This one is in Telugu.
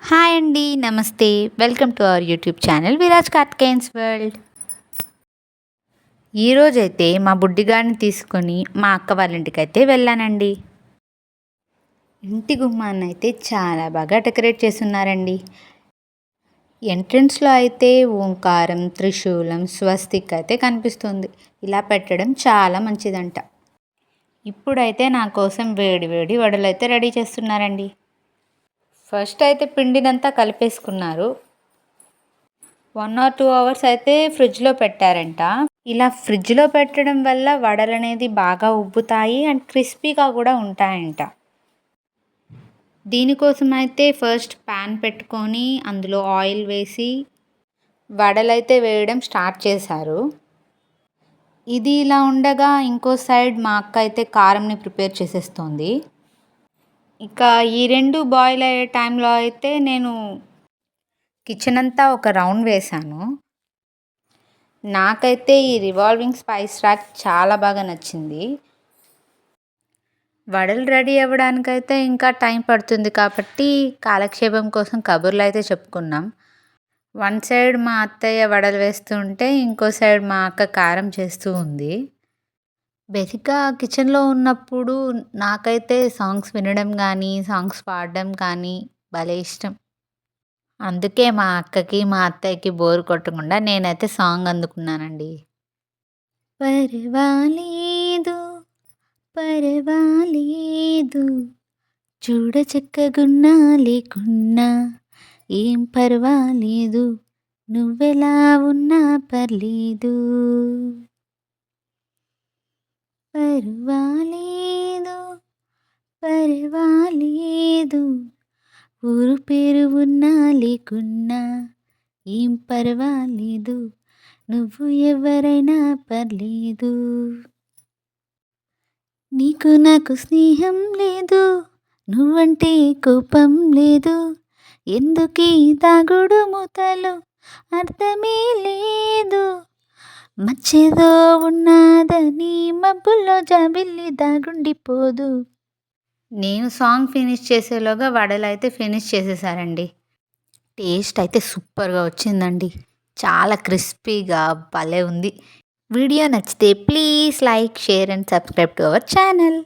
హాయ్ అండి. నమస్తే. Welcome to our YouTube channel Viraj Karthikeyan's world. ఈరోజైతే మా బుడ్డిగాడిని తీసుకొని మా అక్క వాళ్ళ ఇంటికైతే వెళ్ళానండి. ఇంటి గుమ్మాన్నైతే చాలా బాగా డెకరేట్ చేసున్నారండి. ఎంట్రన్స్లో అయితే ఓంకారం, త్రిశూలం, స్వస్తిక్ అయితే కనిపిస్తుంది. ఇలా పెట్టడం చాలా మంచిదంట. ఇప్పుడైతే నా కోసం వేడి వేడి వడలైతే రెడీ చేస్తున్నారండి. ఫస్ట్ అయితే పిండినంతా కలిపేసుకున్నారు. 1 or 2 అవర్స్ అయితే ఫ్రిడ్జ్లో పెట్టారంట. ఇలా ఫ్రిడ్జ్లో పెట్టడం వల్ల వడలు అనేది బాగా ఉబ్బుతాయి అండ్ క్రిస్పీగా కూడా ఉంటాయంట. దీనికోసం అయితే ఫస్ట్ ప్యాన్ పెట్టుకొని అందులో ఆయిల్ వేసి వడలైతే వేయడం స్టార్ట్ చేశారు. ఇది ఇలా ఉండగా ఇంకో సైడ్ మా అక్క అయితే కారంని ప్రిపేర్ చేసేస్తోంది. ఇక ఈ రెండు బాయిల్ అయ్యే టైంలో అయితే నేను కిచెన్ అంతా ఒక రౌండ్ వేశాను. నాకైతే ఈ రివాల్వింగ్ స్పైస్ ర్యాక్ చాలా బాగా నచ్చింది. వడలు రెడీ అవ్వడానికైతే ఇంకా టైం పడుతుంది కాబట్టి కాలక్షేపం కోసం కబుర్లు అయితే చెప్పుకున్నాం. వన్ సైడ్ మా అత్తయ్య వడలు వేస్తూ ఉంటే ఇంకో సైడ్ మా అక్క కారం చేస్తూ ఉంది. బేసిక్గా కిచెన్లో ఉన్నప్పుడు నాకైతే సాంగ్స్ వినడం కానీ సాంగ్స్ పాడడం కానీ భలే ఇష్టం. అందుకే మా అక్కకి మా అత్తయ్యకి బోర్ కొట్టకుండా నేనైతే సాంగ్ అందుకున్నానండి. పర్వాలేదు పర్వాలేదు చూడ చక్కగున్నా లేకున్నా ఏం పర్వాలేదు నువ్వెలా ఉన్నా పర్లేదు. పర్వాలేదు పర్వాలేదు ఊరు పేరు ఉన్నా లేకున్నా ఏం పర్వాలేదు నువ్వు ఎవరైనా పర్లేదు. నీకు నాకు స్నేహం లేదు, నువ్వంటే కోపం లేదు, ఎందుకీ దాగుడు మూతలు అర్థమే లేదు, మచ్చేదో ఉన్నదని మబ్బుల్లో జాబిల్లి దాగుండిపోదు. నేను సాంగ్ ఫినిష్ చేసేలోగా వడలు అయితే ఫినిష్ చేసేసారండి. టేస్ట్ అయితే సూపర్గా వచ్చిందండి. చాలా క్రిస్పీగా భలే ఉంది. వీడియో నచ్చితే please like, share and subscribe to our channel.